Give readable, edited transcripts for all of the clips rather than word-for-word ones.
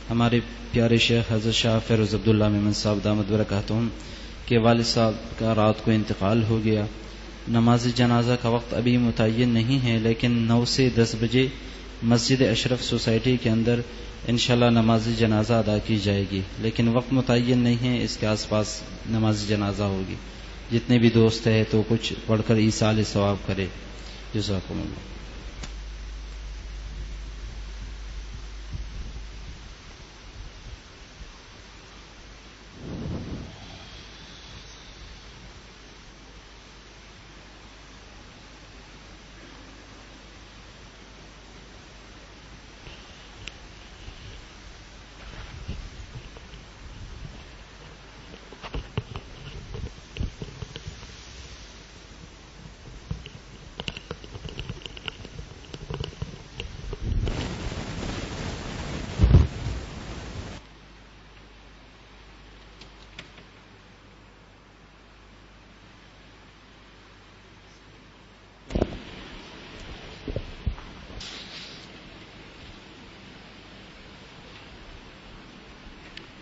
ہمارے پیارے شیخ حضرت شاہ فیروز عبداللہ میمن صاحب دامت برکاتہم کے والد صاحب کا رات کو انتقال ہو گیا۔ نماز جنازہ کا وقت ابھی متعین نہیں ہے، لیکن 9 سے 10 بجے مسجد اشرف سوسائٹی کے اندر انشاءاللہ نماز جنازہ ادا کی جائے گی، لیکن وقت متعین نہیں ہے، اس کے آس پاس نماز جنازہ ہوگی۔ جتنے بھی دوست ہیں تو کچھ پڑھ کر ایصال ثواب کرے۔ جزاکم اللہ۔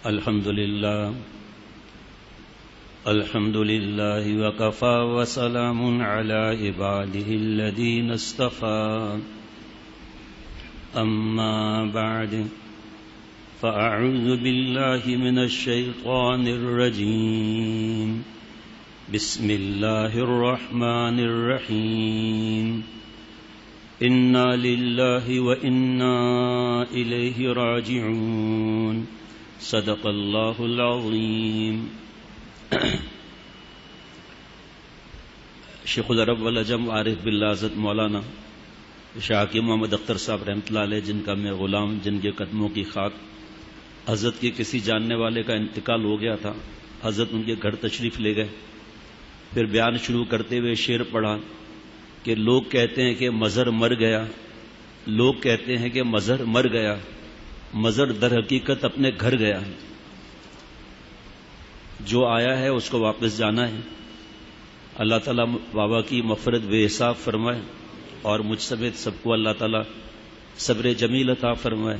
الحمد لله وكفى وسلام على عباده الذين اصطفى أما بعد فأعوذ بالله من الشيطان الرجيم بسم الله الرحمن الرحيم إنا لله وإنا إليه راجعون صدق اللہ العظیم۔ شیخ العرب والعجم عارف باللہ حضرت مولانا شاہ حکیم محمد اختر صاحب رحمۃ اللہ علیہ، جن کا میں غلام، جن کے قدموں کی خاک، حضرت کے کسی جاننے والے کا انتقال ہو گیا تھا، حضرت ان کے گھر تشریف لے گئے، پھر بیان شروع کرتے ہوئے شعر پڑھا کہ لوگ کہتے ہیں کہ مظہر مر گیا، لوگ کہتے ہیں کہ مظہر مر گیا، مظہر در حقیقت اپنے گھر گیا ہے، جو آیا ہے اس کو واپس جانا ہے۔ اللہ تعالیٰ بابا کی مغفرت بے حساب فرمائے اور مجھ سمیت سب کو اللہ تعالیٰ صبر جمیل عطا فرمائے۔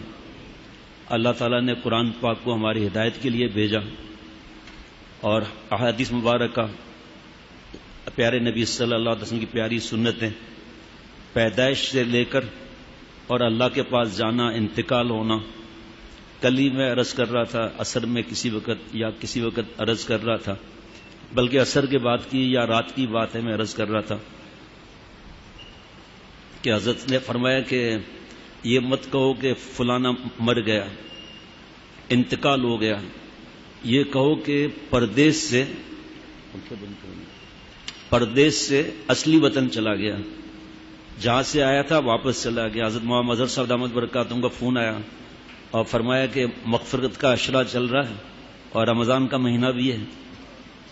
اللہ تعالیٰ نے قرآن پاک کو ہماری ہدایت کے لیے بھیجا اور احادیث مبارکہ، پیارے نبی صلی اللہ علیہ وسلم کی پیاری سنتیں، پیدائش سے لے کر اور اللہ کے پاس جانا، انتقال ہونا۔ کل ہی میں عرض کر رہا تھا، عصر میں کسی وقت عرض کر رہا تھا، بلکہ عصر کے بعد کی یا رات کی بات ہے، میں عرض کر رہا تھا کہ حضرت نے فرمایا کہ یہ مت کہو کہ فلانا مر گیا، انتقال ہو گیا، یہ کہو کہ پردیس سے اصلی وطن چلا گیا، جہاں سے آیا تھا واپس چلا گیا۔ حضرت مولانا مظہر صاحب دامت برکاتہم کا فون آیا اور فرمایا کہ مغفرت کا اشرا چل رہا ہے اور رمضان کا مہینہ بھی ہے،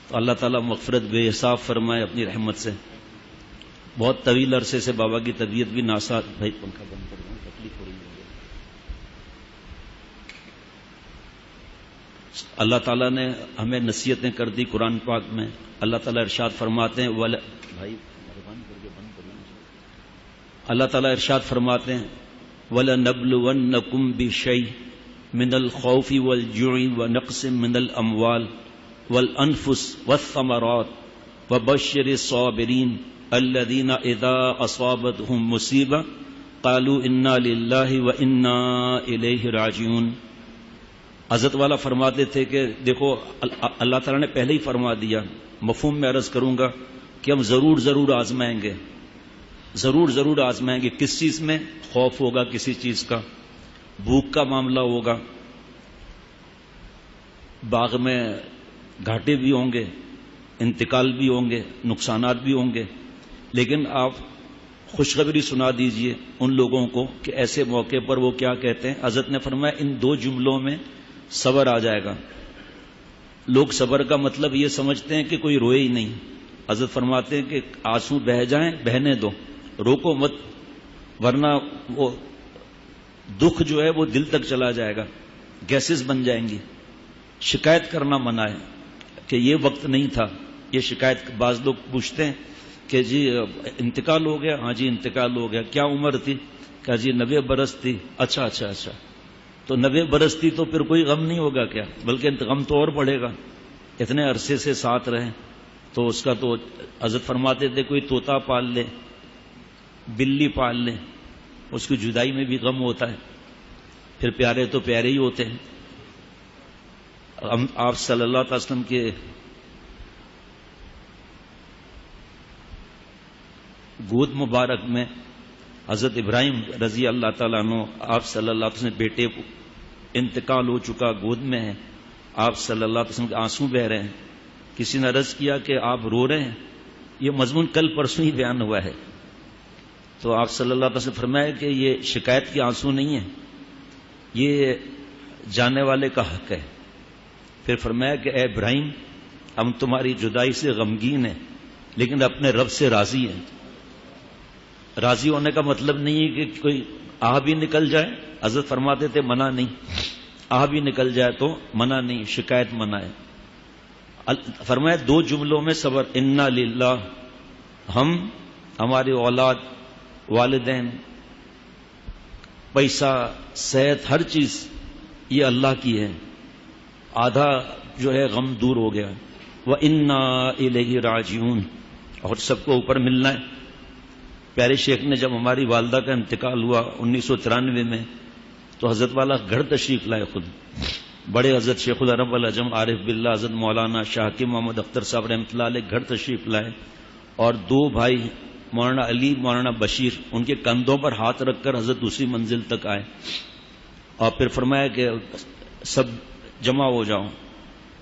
تو اللہ تعالیٰ مغفرت بے حساب فرمائے اپنی رحمت سے۔ بہت طویل عرصے سے بابا کی طبیعت بھی ناساز، بھائی پنکھا بند کر دیں، تکلیف ہو رہی ہے۔ اللہ تعالیٰ نے ہمیں نصیحتیں کر دی قرآن پاک میں۔ اللہ تعالیٰ ارشاد فرماتے ہیں اللہ تعالیٰ ارشاد فرماتے ہیں وَلَنَبْلُوَنَّكُمْ بِشَيْءٍ مِنَ الْخَوْفِ وَالْجُوعِ وَنَقْصٍ مِنَ الْأَمْوَالِ وَالْأَنفُسِ وَالثَّمَرَاتِ وَبَشِّرِ الصَّابِرِينَ الَّذِينَ إِذَا أَصَابَتْهُمْ مُصِيبَةٌ قَالُوا إِنَّا لِلَّهِ وَإِنَّا إِلَيْهِ رَاجِعُونَ۔ حضرت والا فرماتے تھے کہ دیکھو اللہ تعالیٰ نے پہلے ہی فرما دیا، مفہوم میں عرض کروں گا کہ ہم ضرور آزمائیں گے، ضرور آزمائیں گے۔ کس چیز میں؟ خوف ہوگا کسی چیز کا، بھوک کا معاملہ ہوگا، باغ میں گھاٹے بھی ہوں گے، انتقال بھی ہوں گے، نقصانات بھی ہوں گے، لیکن آپ خوشخبری سنا دیجئے ان لوگوں کو کہ ایسے موقع پر وہ کیا کہتے ہیں۔ حضرت نے فرمایا ان 2 جملوں میں صبر آ جائے گا۔ لوگ صبر کا مطلب یہ سمجھتے ہیں کہ کوئی روئے ہی نہیں۔ حضرت فرماتے ہیں کہ آنسو بہہ جائیں، بہنے دو، روکو مت، ورنہ وہ دکھ جو ہے وہ دل تک چلا جائے گا، گیسز بن جائیں گی۔ شکایت کرنا منع ہے کہ یہ وقت نہیں تھا، یہ شکایت بعض لوگ پوچھتے ہیں کہ جی انتقال ہو گیا، ہاں جی انتقال ہو گیا، کیا عمر تھی، کہا جی 90 برس تھی، اچھا تو 90 برس تھی تو پھر کوئی غم نہیں ہوگا کیا، بلکہ غم تو اور بڑھے گا، اتنے عرصے سے ساتھ رہیں تو اس کا تو حضرت فرماتے تھے کوئی طوطا پال لے، بلی پال لے، اس کی جدائی میں بھی غم ہوتا ہے، پھر پیارے تو پیارے ہی ہوتے ہیں۔ آپ صلی اللہ علیہ وسلم کے گود مبارک میں حضرت ابراہیم رضی اللہ تعالیٰ عنہ، آپ صلی اللہ علیہ وسلم بیٹے انتقال ہو چکا، گود میں ہے، آپ صلی اللہ علیہ وسلم کے آنسو بہ رہے ہیں، کسی نے عرض کیا کہ آپ رو رہے ہیں، یہ مضمون کل پرسوں ہی بیان ہوا ہے، تو آپ صلی اللہ علیہ وسلم فرمایا کہ یہ شکایت کے آنسو نہیں ہیں، یہ جانے والے کا حق ہے۔ پھر فرمایا کہ اے ابراہیم، ہم تمہاری جدائی سے غمگین ہیں لیکن اپنے رب سے راضی ہیں۔ راضی ہونے کا مطلب نہیں ہے کہ کوئی آہ بھی نکل جائے، حضرت فرماتے تھے منع نہیں، آہ بھی نکل جائے تو منع نہیں، شکایت منع ہے۔ فرمایا 2 جملوں میں صبر، انا للہ، ہم، ہماری اولاد، والدین، پیسہ، صحت، ہر چیز یہ اللہ کی ہے، آدھا جو ہے غم دور ہو گیا، وَإِنَّا إِلَيْهِ رَاجِعُونَ، اور سب کو اوپر ملنا ہے۔ پیارے شیخ نے جب ہماری والدہ کا انتقال ہوا 1993 میں تو حضرت والا گھر تشریف لائے، خود بڑے حضرت شیخ العرب والعجم عارف باللہ حضرت مولانا شاہ حکیم محمد اختر صاحب رحمۃ اللہ علیہ گھر تشریف لائے، اور 2 بھائی مولانا علی، مولانا بشیر، ان کے کندھوں پر ہاتھ رکھ کر حضرت دوسری منزل تک آئے، اور پھر فرمایا کہ سب جمع ہو جاؤ۔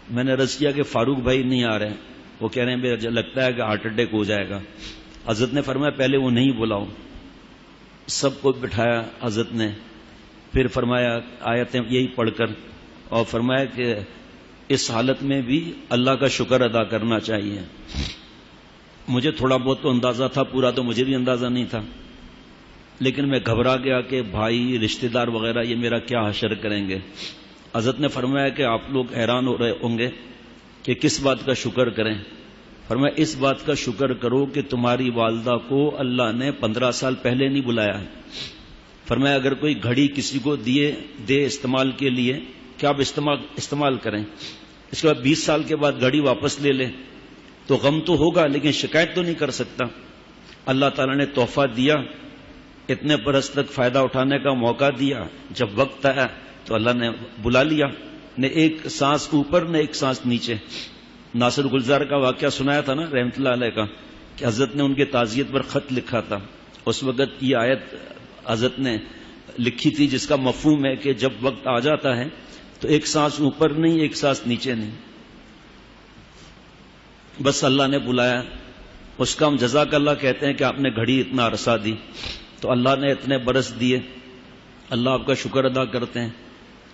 میں نے عرض کیا کہ فاروق بھائی نہیں آ رہے ہیں، وہ کہہ رہے ہیں مجھے لگتا ہے کہ ہارٹ اٹیک ہو جائے گا۔ حضرت نے فرمایا پہلے وہ نہیں بلاؤ، سب کو بٹھایا حضرت نے، پھر فرمایا آیتیں یہی پڑھ کر، اور فرمایا کہ اس حالت میں بھی اللہ کا شکر ادا کرنا چاہیے۔ مجھے تھوڑا بہت تو اندازہ تھا، پورا تو مجھے بھی اندازہ نہیں تھا، لیکن میں گھبرا گیا کہ بھائی رشتہ دار وغیرہ یہ میرا کیا حشر کریں گے۔ حضرت نے فرمایا کہ آپ لوگ حیران ہو رہے ہوں گے کہ کس بات کا شکر کریں۔ فرمایا اس بات کا شکر کرو کہ تمہاری والدہ کو اللہ نے 15 سال پہلے نہیں بلایا ہے۔ فرمایا اگر کوئی گھڑی کسی کو دے استعمال کے لیے کہ آپ استعمال کریں، اس کے بعد 20 سال کے بعد گھڑی واپس لے لیں تو غم تو ہوگا لیکن شکایت تو نہیں کر سکتا۔ اللہ تعالیٰ نے تحفہ دیا، اتنے برس تک فائدہ اٹھانے کا موقع دیا، جب وقت آیا تو اللہ نے بلا لیا، نہ ایک سانس اوپر نہ ایک سانس نیچے۔ ناصر گلزار کا واقعہ سنایا تھا نا رحمت اللہ علیہ کا، کہ حضرت نے ان کے تعزیت پر خط لکھا تھا، اس وقت یہ آیت حضرت نے لکھی تھی جس کا مفہوم ہے کہ جب وقت آ جاتا ہے تو ایک سانس اوپر نہیں ایک سانس نیچے نہیں، بس اللہ نے بلایا، اس کا ہم جزاک اللہ کہتے ہیں کہ آپ نے گھڑی اتنا عرصہ دی تو اللہ نے اتنے برس دیے، اللہ آپ کا شکر ادا کرتے ہیں۔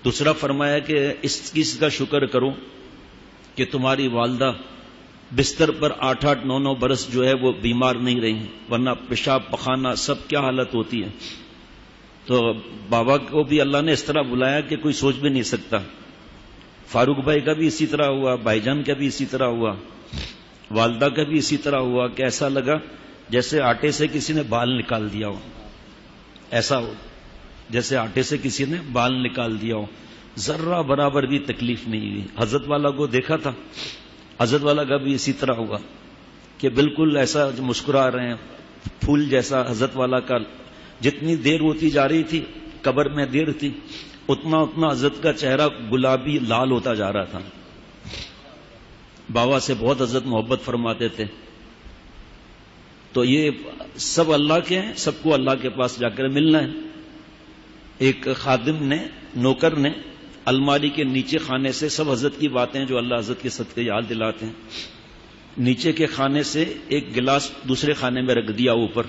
دوسرا فرمایا کہ اس چیز کا شکر کرو کہ تمہاری والدہ بستر پر 8-8 9-9 برس جو ہے وہ بیمار نہیں رہی، ورنہ پیشاب پخانہ سب کیا حالت ہوتی ہے۔ تو بابا کو بھی اللہ نے اس طرح بلایا کہ کوئی سوچ بھی نہیں سکتا۔ فاروق بھائی کا بھی اسی طرح ہوا، بھائی جان کا بھی اسی طرح ہوا، والدہ کا بھی اسی طرح ہوا کہ ایسا لگا جیسے آٹے سے کسی نے بال نکال دیا ہو، ایسا ہو جیسے آٹے سے کسی نے بال نکال دیا ہو، ذرہ برابر بھی تکلیف نہیں ہوئی۔ حضرت والا کو دیکھا تھا، حضرت والا کا بھی اسی طرح ہوا کہ بالکل ایسا مسکرا رہے ہیں پھول جیسا۔ حضرت والا کا جتنی دیر ہوتی جا رہی تھی، قبر میں دیر تھی، اتنا حضرت کا چہرہ گلابی لال ہوتا جا رہا تھا۔ بابا سے بہت حضرت محبت فرماتے تھے۔ تو یہ سب اللہ کے ہیں، سب کو اللہ کے پاس جا کر ملنا ہے۔ ایک خادم نے، نوکر نے الماری کے نیچے خانے سے سب حضرت کی باتیں جو اللہ حضرت کے صدقے یاد دلاتے ہیں، نیچے کے خانے سے ایک گلاس دوسرے خانے میں رکھ دیا اوپر،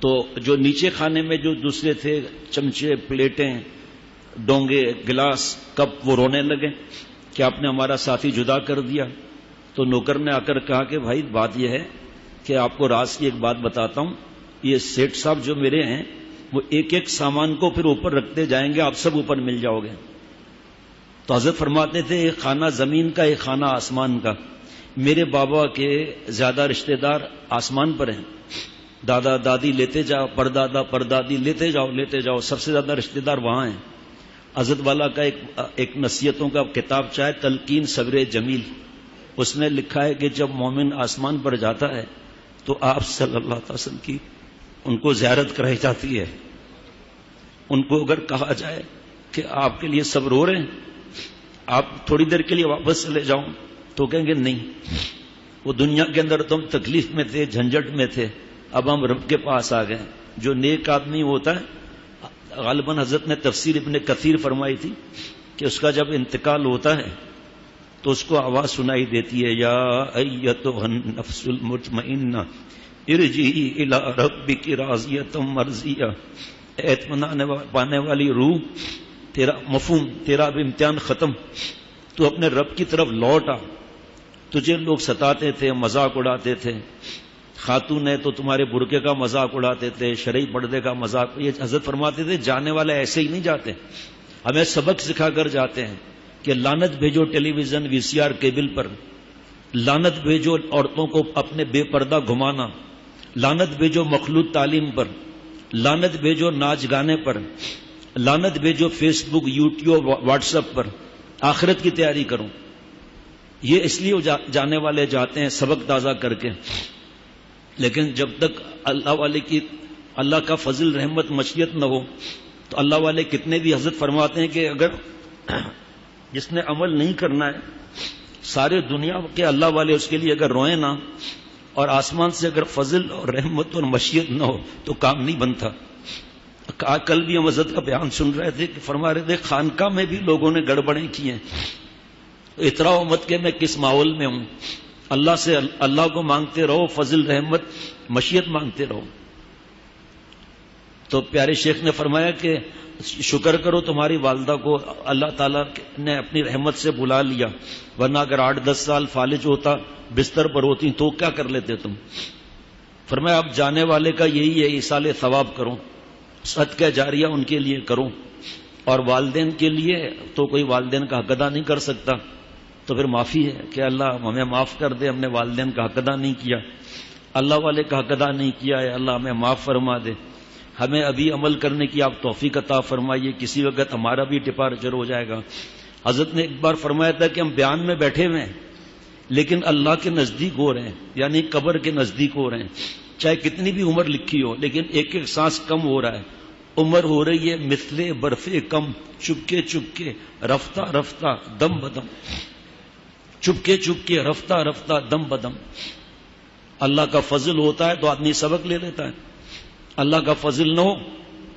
تو جو نیچے خانے میں جو دوسرے تھے چمچے، پلیٹیں، ڈونگے، گلاس، کپ، وہ رونے لگے کہ آپ نے ہمارا ساتھی جدا کر دیا۔ تو نوکر نے آ کر کہا کہ بھائی بات یہ ہے کہ آپ کو راز کی ایک بات بتاتا ہوں، یہ سیٹ صاحب جو میرے ہیں وہ ایک ایک سامان کو پھر اوپر رکھتے جائیں گے، آپ سب اوپر مل جاؤ گے۔ تو حضرت فرماتے تھے ایک خانہ زمین کا، ایک خانہ آسمان کا۔ میرے بابا کے زیادہ رشتہ دار آسمان پر ہیں، دادا دادی لیتے جاؤ، پردادا پردادی لیتے جاؤ، سب سے زیادہ رشتہ دار وہاں ہیں۔ حضرت والا کا ایک نصیحتوں کا کتاب چاہے تلقین صبر جمیل، اس نے لکھا ہے کہ جب مومن آسمان پر جاتا ہے تو آپ صلی اللہ علیہ وسلم کی ان کو زیارت کرائی جاتی ہے. ان کو اگر کہا جائے کہ آپ کے لیے صبر ہو رہے ہیں، آپ تھوڑی دیر کے لیے واپس چلے جاؤں، تو کہیں گے نہیں، وہ دنیا کے اندر تم تکلیف میں تھے، جھنجٹ میں تھے، اب ہم رب کے پاس آ گئے. جو نیک آدمی ہوتا ہے، غالباً حضرت نے تفسیر ابن کثیر فرمائی تھی کہ اس کا جب انتقال ہوتا ہے تو اس کو آواز سنائی دیتی ہے، یا ایتھا النفس المطمئنہ ارجعی الی ربک راضیۃ مرضیہ، اطمینان پانے والی روح، تیرا مفہوم، تیرا اب امتحان ختم، تو اپنے رب کی طرف لوٹ آ. تجھے لوگ ستاتے تھے، مذاق اڑاتے تھے، خاتون ہے تو تمہارے برقعے کا مذاق اڑاتے تھے، شرعی پردے کا مذاق. یہ حضرت فرماتے تھے جانے والے ایسے ہی نہیں جاتے، ہمیں سبق سکھا کر جاتے ہیں کہ لعنت بھیجو television V C R cable پر، لعنت بھیجو عورتوں کو اپنے بے پردہ گھمانا، لعنت بھیجو مخلوط تعلیم پر، لعنت بھیجو ناچ گانے پر، لعنت بھیجو فیس بک، یوٹیوب، واٹس ایپ پر. آخرت کی تیاری کرو. یہ اس لیے جانے والے جاتے ہیں سبق تازہ کر کے. لیکن جب تک اللہ والے کی اللہ کا فضل رحمت مشیت نہ ہو تو اللہ والے کتنے بھی حضرت فرماتے ہیں کہ اگر جس نے عمل نہیں کرنا ہے، سارے دنیا کے اللہ والے اس کے لیے اگر روئیں نہ اور آسمان سے اگر فضل اور رحمت اور مشیت نہ ہو تو کام نہیں بنتا. کل بھی ہم حضرت کا بیان سن رہے تھے کہ فرما رہے تھے خانقاہ میں بھی لوگوں نے گڑبڑیں کی ہیں. اتراؤ مت کہ میں کس ماحول میں ہوں. اللہ سے اللہ کو مانگتے رہو، فضل رحمت مشیت مانگتے رہو. تو پیارے شیخ نے فرمایا کہ شکر کرو تمہاری والدہ کو اللہ تعالیٰ نے اپنی رحمت سے بلا لیا، ورنہ اگر 8-10 سال فالج ہوتا، بستر پر ہوتی تو کیا کر لیتے تم. فرمایا اب جانے والے کا یہی ہے، ایصال ثواب کرو، صدقہ جاریہ ان کے لیے کرو. اور والدین کے لیے تو کوئی والدین کا حق ادا نہیں کر سکتا، تو پھر معافی ہے کہ اللہ ہمیں معاف کر دے، ہم نے والدین کا حق ادا نہیں کیا، اللہ والے کا حق ادا نہیں کیا ہے، اللہ ہمیں معاف فرما دے. ہمیں ابھی عمل کرنے کی آپ توفیق عطا فرمائیے، کسی وقت ہمارا بھی ڈپارچر ہو جائے گا. حضرت نے ایک بار فرمایا تھا کہ ہم بیان میں بیٹھے ہوئے ہیں لیکن اللہ کے نزدیک ہو رہے ہیں، یعنی قبر کے نزدیک ہو رہے ہیں. چاہے کتنی بھی عمر لکھی ہو لیکن ایک ایک سانس کم ہو رہا ہے. عمر ہو رہی ہے مثل برف کم، چپکے چپکے رفتہ رفتہ دم بدم، چپکے چپکے رفتہ رفتہ دم بدم. اللہ کا فضل ہوتا ہے تو آدمی سبق لے لیتا ہے، اللہ کا فضل نہ ہو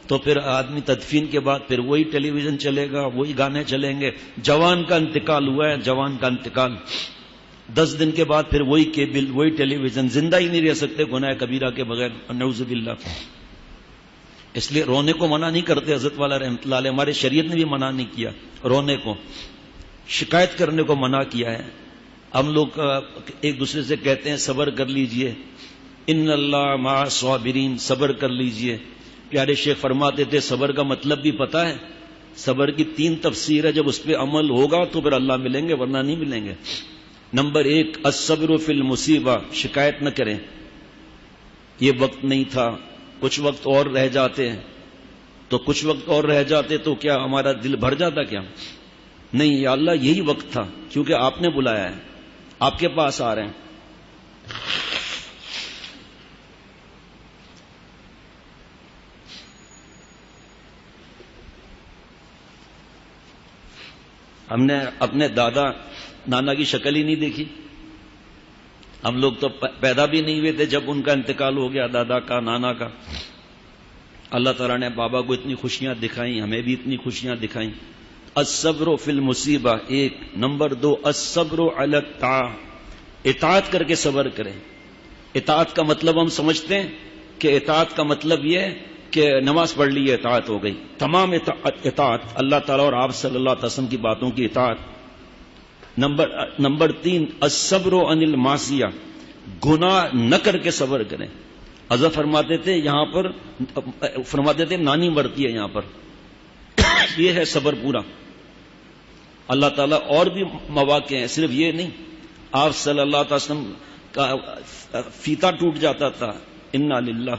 تو پھر آدمی تدفین کے بعد پھر وہی ٹیلی ویژن چلے گا، وہی گانے چلیں گے. جوان کا انتقال ہوا ہے، جوان کا انتقال، 10 دن کے بعد پھر وہی کیبل، وہی ٹیلی ویژن. زندہ ہی نہیں رہ سکتے گناہ کبیرہ کے بغیر، نعوذ باللہ. اس لیے رونے کو منع نہیں کرتے حضرت والا رحمۃ اللہ علیہ، ہمارے شریعت نے بھی منع نہیں کیا رونے کو، شکایت کرنے کو منع کیا ہے. ہم لوگ ایک دوسرے سے کہتے ہیں صبر کر لیجئے، ان اللہ مع الصابرین، صبر کر لیجئے. پیارے شیخ فرماتے تھے صبر کا مطلب بھی پتہ ہے، صبر کی 3 تفسیر ہے، جب اس پہ عمل ہوگا تو پھر اللہ ملیں گے ورنہ نہیں ملیں گے. نمبر 1 الصبر فی المصیبہ، شکایت نہ کریں، یہ وقت نہیں تھا، کچھ وقت اور رہ جاتے ہیں، تو کچھ وقت اور رہ جاتے تو کیا ہمارا دل بھر جاتا کیا؟ نہیں، یا اللہ یہی وقت تھا کیونکہ آپ نے بلایا ہے، آپ کے پاس آ رہے ہیں. ہم نے اپنے دادا نانا کی شکل ہی نہیں دیکھی. ہم لوگ تو پیدا بھی نہیں ہوئے تھے جب ان کا انتقال ہو گیا، دادا کا، نانا کا. اللہ تعالیٰ نے بابا کو اتنی خوشیاں دکھائیں، ہمیں بھی اتنی خوشیاں دکھائیں. الصبر فی المصیبہ 1. نمبر 2 الصبر علی الطاعہ، اطاعت کر کے صبر کریں. اطاعت کا مطلب ہم سمجھتے ہیں کہ اطاعت کا مطلب یہ ہے کہ نماز پڑھ لی اطاعت ہو گئی. تمام اطاعت اللہ تعالیٰ اور آپ صلی اللہ علیہ وسلم کی باتوں کی اطاعت. نمبر 3 الصبر عن المعصیہ، گناہ نہ کر کے صبر کریں. حضرت فرماتے تھے یہاں پر، فرماتے تھے نانی مرتی ہے یہاں پر، یہ ہے صبر پورا. اللہ تعالیٰ اور بھی مواقع ہیں، صرف یہ نہیں. آپ صلی اللہ علیہ وسلم کا فیتا ٹوٹ جاتا تھا، انا للہ.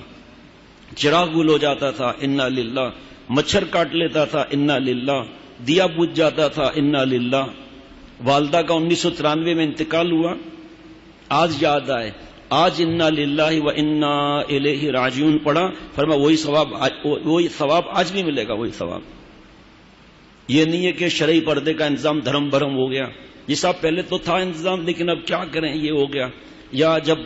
چراغ گل ہو جاتا تھا، انا للہ. مچھر کاٹ لیتا تھا، انا للہ. دیا بجھ جاتا تھا انا للہ. والدہ کا 1993 میں انتقال ہوا، آج یاد آئے، آج انا للہ و انا الیہ راجعون پڑھا، فرمایا وہی ثواب آج بھی ملے گا، وہی ثواب. یہ نہیں ہے کہ شرعی پردے کا انتظام دھرم بھرم ہو گیا، یہ صاحب پہلے تو تھا انتظام لیکن اب کیا کریں یہ ہو گیا. یا جب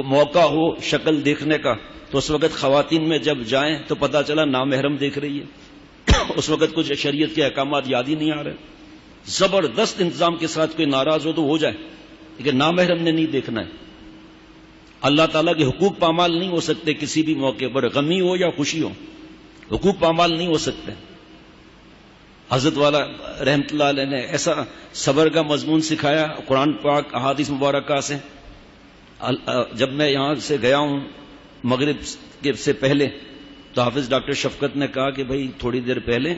موقع ہو شکل دیکھنے کا تو اس وقت خواتین میں جب جائیں تو پتہ چلا نامحرم دیکھ رہی ہے، اس وقت کچھ شریعت کے احکامات یاد ہی نہیں آ رہے. زبردست انتظام کے ساتھ کوئی ناراض ہو تو ہو جائے لیکن نامحرم نے نہیں دیکھنا ہے. اللہ تعالیٰ کے حقوق پامال نہیں ہو سکتے کسی بھی موقع پر، غمی ہو یا خوشی ہو، حقوق پامال نہیں ہو سکتے. حضرت والا رحمت اللہ علیہ نے ایسا صبر کا مضمون سکھایا قرآن پاک احادیث مبارکہ سے. جب میں یہاں سے گیا ہوں مغرب سے پہلے تو حافظ ڈاکٹر شفقت نے کہا کہ بھائی تھوڑی دیر پہلے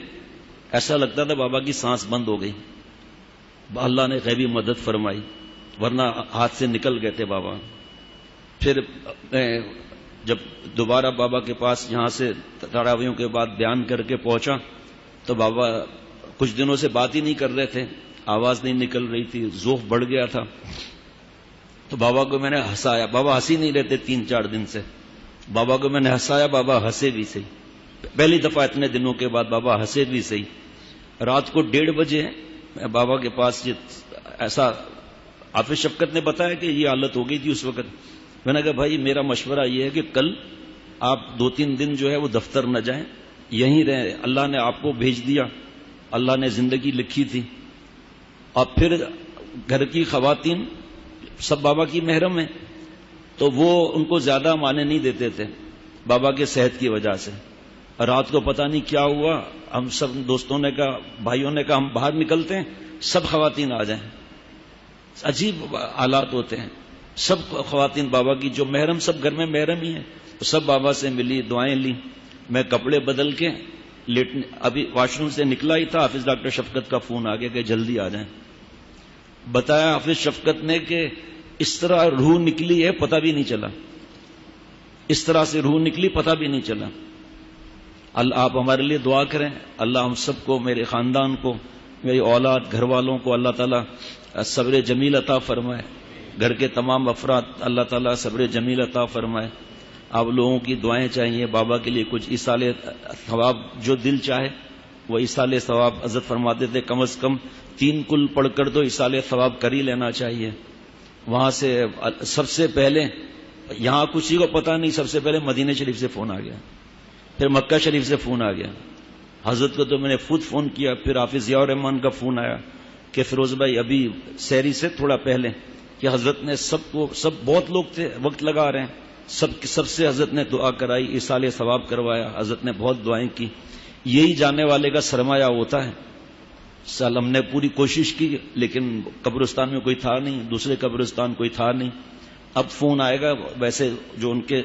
ایسا لگتا تھا بابا کی سانس بند ہو گئی، اللہ نے غیبی مدد فرمائی ورنہ ہاتھ سے نکل گئے تھے بابا. پھر جب دوبارہ بابا کے پاس یہاں سے تراویحوں کے بعد بیان کر کے پہنچا تو بابا کچھ دنوں سے بات ہی نہیں کر رہے تھے، آواز نہیں نکل رہی تھی، ذوف بڑھ گیا تھا. تو بابا کو میں نے ہنسایا، بابا ہنسی نہیں رہتے 3-4 دن سے. بابا کو میں نے ہنسایا، بابا ہنسے بھی صحیح، پہلی دفعہ اتنے دنوں کے بعد بابا ہنسے بھی صحیح. رات کو 1:30 بجے میں بابا کے پاس ایسا حافظ شفقت نے بتایا کہ یہ حالت ہو گئی تھی اس وقت. میں نے کہا بھائی میرا مشورہ یہ ہے کہ کل آپ 2-3 دن جو ہے وہ دفتر نہ جائیں، یہیں رہیں، اللہ نے آپ کو بھیج دیا، اللہ نے زندگی لکھی تھی. اور پھر گھر کی خواتین سب بابا کی محرم ہیں تو وہ ان کو زیادہ معنی نہیں دیتے تھے بابا کے صحت کی وجہ سے. رات کو پتہ نہیں کیا ہوا، ہم سب دوستوں نے کہا، بھائیوں نے کہا ہم باہر نکلتے ہیں، سب خواتین آ جائیں. عجیب حالات ہوتے ہیں. سب خواتین بابا کی جو محرم، سب گھر میں محرم ہی ہیں، تو سب بابا سے ملی، دعائیں لی. میں کپڑے بدل کے ابھی واش روم سے نکلا ہی تھا، حافظ ڈاکٹر شفقت کا فون آ گیا کہ جلدی آ جائیں. بتایا حافظ شفقت نے کہ اس طرح روح نکلی ہے پتہ بھی نہیں چلا، اس طرح سے روح نکلی پتہ بھی نہیں چلا. اللہ آپ ہمارے لیے دعا کریں، اللہ ہم سب کو، میرے خاندان کو، میری اولاد، گھر والوں کو اللہ تعالیٰ صبر جمیل عطا فرمائے. گھر کے تمام افراد اللہ تعالیٰ صبر جمیل عطا فرمائے. آپ لوگوں کی دعائیں چاہیے. بابا کے لیے کچھ ایصال ثواب جو دل چاہے وہ ایصال ثواب حضرت فرماتے تھے کم از کم 3 کل پڑھ کر تو ایصال ثواب کر ہی لینا چاہیے. وہاں سے سب سے پہلے یہاں کسی کو پتہ نہیں، سب سے پہلے مدینہ شریف سے فون آ گیا، پھر مکہ شریف سے فون آ گیا. حضرت کو تو میں نے خود فون کیا، پھر حافظ ضیاء الرحمان کا فون آیا کہ فیروز بھائی ابھی سحری سے تھوڑا پہلے کہ حضرت نے سب بہت لوگ تھے وقت لگا رہے ہیں، سب سے حضرت نے دعا کرائی، ایصال ثواب کروایا. حضرت نے بہت دعائیں کی. یہی جانے والے کا سرمایہ ہوتا ہے. سال ہم نے پوری کوشش کی لیکن قبرستان میں کوئی تھا نہیں، دوسرے قبرستان کوئی تھا نہیں. اب فون آئے گا. ویسے جو ان کے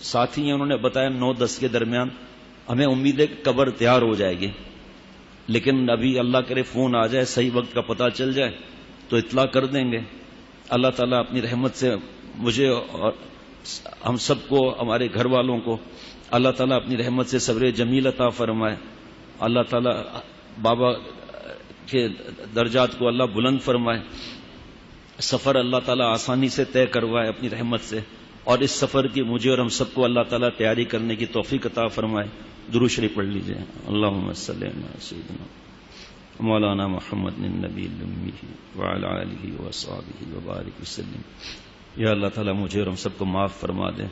ساتھی ہیں انہوں نے بتایا 9-10 کے درمیان ہمیں امید ہے کہ قبر تیار ہو جائے گی، لیکن ابھی اللہ کرے فون آ جائے، صحیح وقت کا پتہ چل جائے تو اطلاع کر دیں گے. اللہ تعالیٰ اپنی رحمت سے مجھے اور ہم سب کو، ہمارے گھر والوں کو اللہ تعالیٰ اپنی رحمت سے صبر جمیل عطا فرمائے. اللہ تعالیٰ بابا کے درجات کو اللہ بلند فرمائے. سفر اللہ تعالیٰ آسانی سے طے کروائے اپنی رحمت سے، اور اس سفر کی مجھے اور ہم سب کو اللہ تعالیٰ تیاری کرنے کی توفیق عطا فرمائے. درود شریف پڑھ لیجئے. اللہم صلی علی سیدنا مولانا محمد النبی الامی وعلی آلہ وصحبہ وبارک وسلم. یا اللہ تعالیٰ مجھے اور ہم سب کو معاف فرما دے،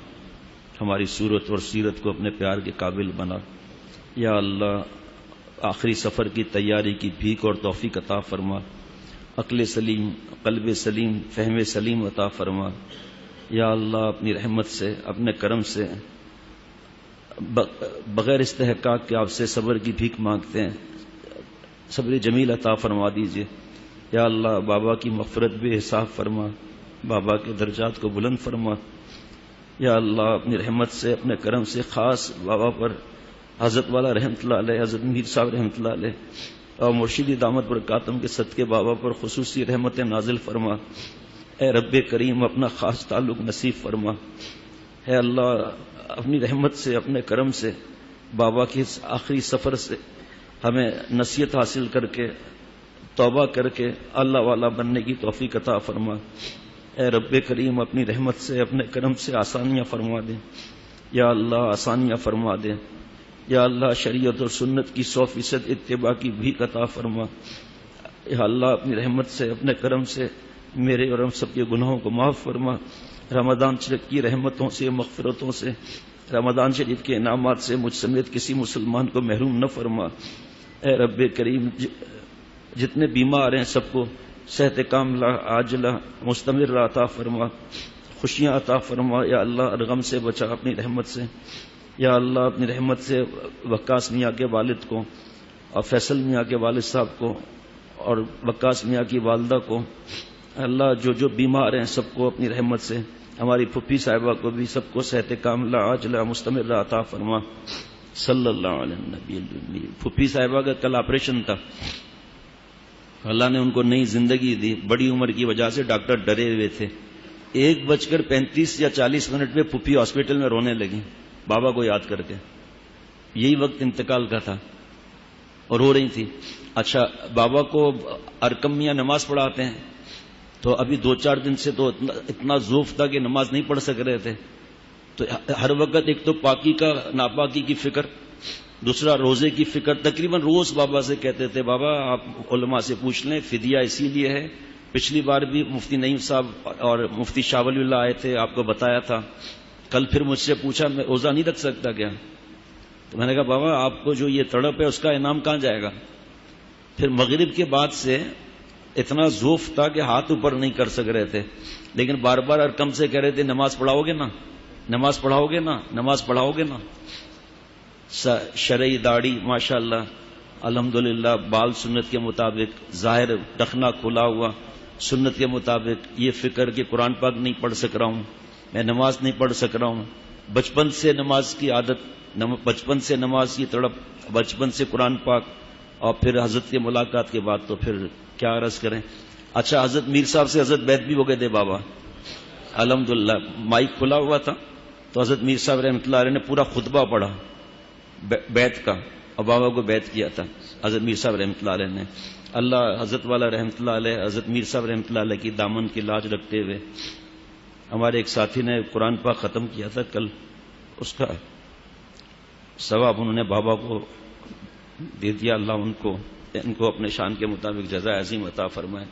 ہماری صورت اور سیرت کو اپنے پیار کے قابل بنا. یا اللہ آخری سفر کی تیاری کی بھیک اور توفیق عطا فرما. عقل سلیم، قلب سلیم، فہم سلیم عطا فرما. یا اللہ اپنی رحمت سے، اپنے کرم سے، بغیر استحقاق کے آپ سے صبر کی بھیک مانگتے ہیں، صبر جمیل عطا فرما دیجئے. یا اللہ بابا کی مغفرت بے حساب فرما، بابا کے درجات کو بلند فرما. یا اللہ اپنی رحمت سے، اپنے کرم سے خاص بابا پر حضرت والا رحمت اللہ علیہ، حضرت میر صاحب رحمت اللہ علیہ اور مرشدی دامت برکاتم کے صدقے بابا پر خصوصی رحمت نازل فرما. اے رب کریم اپنا خاص تعلق نصیب فرما. اے اللہ اپنی رحمت سے، اپنے کرم سے بابا کے اس آخری سفر سے ہمیں نصیحت حاصل کر کے توبہ کر کے اللہ والا بننے کی توفیق عطا فرما۔ اے رب کریم اپنی رحمت سے اپنے کرم سے آسانیاں فرما دے یا اللہ، آسانیاں فرما دے یا اللہ، شریعت اور سنت کی 100% اتباع کی بھی عطا فرما۔ یا اللہ اپنی رحمت سے اپنے کرم سے میرے اور ہم سب کے گناہوں کو معاف فرما۔ رمضان شریف کی رحمتوں سے، مغفرتوں سے، رمضان شریف کے انعامات سے مجھ سمیت کسی مسلمان کو محروم نہ فرما۔ اے رب کریم جتنے بیمار ہیں سب کو صحت کاملہ عاجلہ مستمر عطا فرما، خوشیاں عطا فرما یا اللہ، غم سے بچا اپنی رحمت سے یا اللہ، اپنی رحمت سے وقاص میاں کے والد کو اور فیصل میاں کے والد صاحب کو اور وقاص میاں کی والدہ کو، اللہ جو بیمار ہیں سب کو اپنی رحمت سے، ہماری پھپھی صاحبہ کو بھی سب کو صحت کاملہ عاجلہ مستمر عطا فرما۔ صلی اللہ علیہ نبی الامی۔ پھپھی صاحبہ کا کل آپریشن تھا، اللہ نے ان کو نئی زندگی دی، بڑی عمر کی وجہ سے ڈاکٹر ڈرے ہوئے تھے۔ 1:35 یا 40 پہ پھپھی ہاسپٹل میں رونے لگی بابا کو یاد کر کے، یہی وقت انتقال کا تھا اور رو رہی تھی۔ اچھا، بابا کو ارکم میاں نماز پڑھاتے ہیں، تو ابھی 2-4 دن سے تو اتنا ذوف تھا کہ نماز نہیں پڑھ سک رہے تھے، تو ہر وقت ایک تو پاکی کا ناپاکی کی فکر، دوسرا روزے کی فکر۔ تقریباً روز بابا سے کہتے تھے بابا آپ علماء سے پوچھ لیں، فدیہ اسی لیے ہے، پچھلی بار بھی مفتی نعیم صاحب اور مفتی شاہ ولی اللہ آئے تھے، آپ کو بتایا تھا۔ کل پھر مجھ سے پوچھا میں روزہ نہیں رکھ سکتا کیا؟ تو میں نے کہا بابا آپ کو جو یہ تڑپ ہے اس کا انعام کہاں جائے گا؟ پھر مغرب کے بعد سے اتنا ذوف تھا کہ ہاتھ اوپر نہیں کر سک رہے تھے، لیکن بار بار ارکم سے کہہ رہے تھے نماز پڑھاؤ گے نا، نماز پڑھاؤ گے نا، نماز پڑھاؤ گے نا۔ شرعی داڑھی ماشاءاللہ الحمدللہ، بال سنت کے مطابق، ظاہر ٹخنا کھلا ہوا سنت کے مطابق، یہ فکر کہ قرآن پاک نہیں پڑھ سک رہا ہوں، میں نماز نہیں پڑھ سک رہا ہوں، بچپن سے نماز کی عادت، بچپن سے نماز کی تڑپ، بچپن سے قرآن پاک، اور پھر حضرت کی ملاقات کے بعد تو پھر کیا عرض کریں۔ اچھا، حضرت میر صاحب سے حضرت بیعت بھی ہو گئے تھے بابا، الحمدللہ مائک کھلا ہوا تھا تو حضرت میر صاحب رحمۃ اللہ علیہ نے پورا خطبہ پڑھا بیعت کا اور بابا کو بیعت کیا تھا حضرت میر صاحب رحمۃ اللہ علیہ نے۔ اللہ حضرت والا رحمۃ اللہ علیہ، حضرت میر صاحب رحمۃ اللہ علیہ کی دامن کی لاج رکھتے ہوئے، ہمارے ایک ساتھی نے قرآن پاک ختم کیا تھا کل، اس کا ثواب انہوں نے بابا کو دے دیا، اللہ ان کو اپنے شان کے مطابق جزائے عظیم عطا فرمائے۔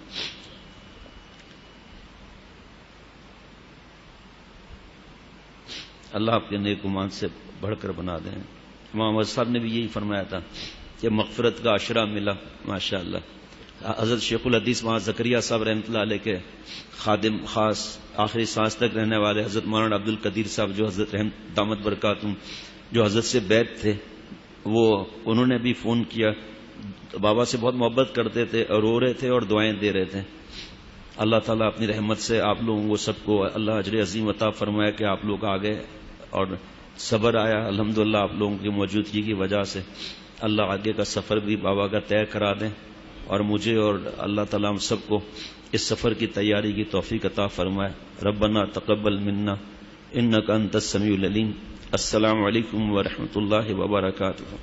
اللہ اپنے نیک گمان سے بڑھ کر بنا دیں۔ امام احمد صاحب نے بھی یہی فرمایا تھا کہ مغفرت کا عشرہ ملا ماشاءاللہ۔ حضرت شیخ الحدیث وہاں زکریا صاحب رحمۃ اللہ علیہ کے خادم خاص، آخری سانس تک رہنے والے حضرت مولانا عبد القدیر صاحب، جو حضرت دامت برکاتہم، جو حضرت سے بیعت تھے، وہ انہوں نے بھی فون کیا، بابا سے بہت محبت کرتے تھے اور رو رہے تھے اور دعائیں دے رہے تھے۔ اللہ تعالیٰ اپنی رحمت سے آپ لوگوں کو سب کو اللہ اجر عظیم عطا فرمایا کہ آپ لوگ آ گئے اور صبر آیا الحمدللہ آپ لوگوں کی موجودگی کی وجہ سے۔ اللہ آگے کا سفر بھی بابا کا طے کرا دیں اور مجھے اور اللہ تعالیٰ ہم سب کو اس سفر کی تیاری کی توفیق عطا فرمائے۔ ربنا تقبل منا انک انت السمیع العلیم۔ السلام علیکم ورحمۃ اللہ وبرکاتہ۔